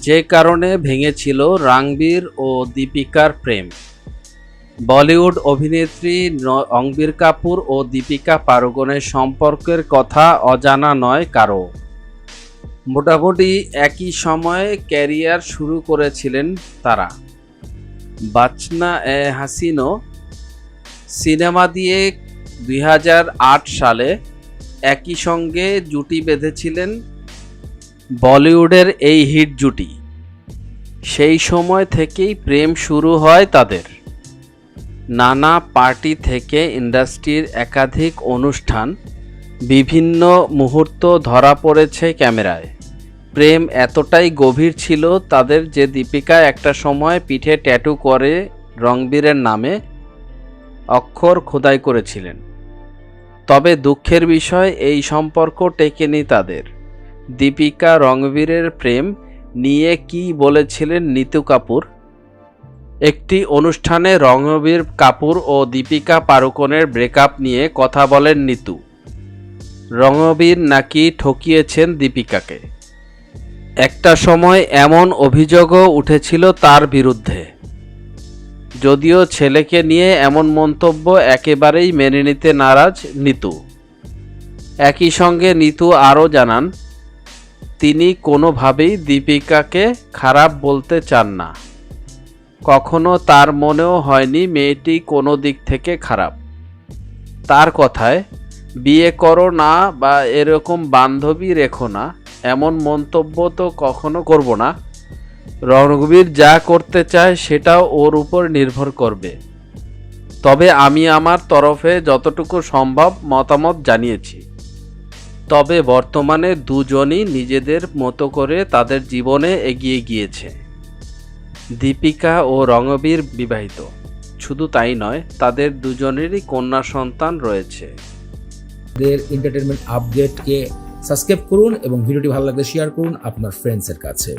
যে কারণে ভেঙেছিল রণবীর ও দীপিকার প্রেম। বলিউড অভিনেত্রী রণবীর কাপুর ও দীপিকা পাড়ুকোনের সম্পর্কের কথা অজানা নয় কারও। মোটামুটি একই সময়ে ক্যারিয়ার শুরু করেছিলেন তারা। বাচনা এ হাসিনো সিনেমা দিয়ে ২০০৮ সালে একই সঙ্গে জুটি বেঁধেছিলেন বলিউডের এই হিট জুটি। সেই সময় থেকেই প্রেম শুরু হয় তাদের। নানা পার্টি থেকে ইন্ডাস্ট্রির একাধিক অনুষ্ঠান, বিভিন্ন মুহূর্ত ধরা পড়েছে ক্যামেরায়। প্রেম এতটাই গভীর ছিল তাদের যে দীপিকা একটা সময় পিঠে ট্যাটু করে রণবীরের নামে অক্ষর খোদাই করেছিলেন। তবে দুঃখের বিষয় এই সম্পর্ক টেকেনি তাদের। দীপিকা রণবীরের প্রেম নিয়ে কী বলেছিলেন নিতু কাপুর? একটি অনুষ্ঠানে রণবীর কাপুর ও দীপিকা পাড়ুকোনের ব্রেকআপ নিয়ে কথা বলেন নিতু। রণবীর নাকি ঠকিয়েছেন দীপিকাকে। একটা সময় এমন অভিযোগও উঠেছিল তার বিরুদ্ধে। যদিও ছেলেকে নিয়ে এমন মন্তব্য একেবারেই মেনে নিতে নারাজ নিতু। একই সঙ্গে নিতু আরও জানান, তিনি কোনোভাবেই দীপিকাকে খারাপ বলতে চান না। কখনো তার মনেও হয়নি মেয়েটি কোনো দিক থেকে খারাপ। তার কথায়, বিয়ে করো না বা এরকম বান্ধবী রেখো না, এমন মন্তব্য তো কখনো করব না। রণবীর যা করতে চায় সেটাও ওর উপর নির্ভর করবে। তবে আমি আমার তরফে যতটুকু সম্ভব মতামত জানিয়েছি। তবে বর্তমানে দুজনই নিজেদের মতো করে তাদের জীবনে এগিয়ে গিয়েছে। দীপিকা ও রণবীর বিবাহিত। শুধু তাই নয়, তাদের দুজনেরই কন্যা সন্তান রয়েছে। এদের এন্টারটেনমেন্ট আপডেটকে সাবস্ক্রাইব করুন এবং ভিডিওটি ভালো লাগলে শেয়ার করুন আপনার ফ্রেন্ডসের কাছে।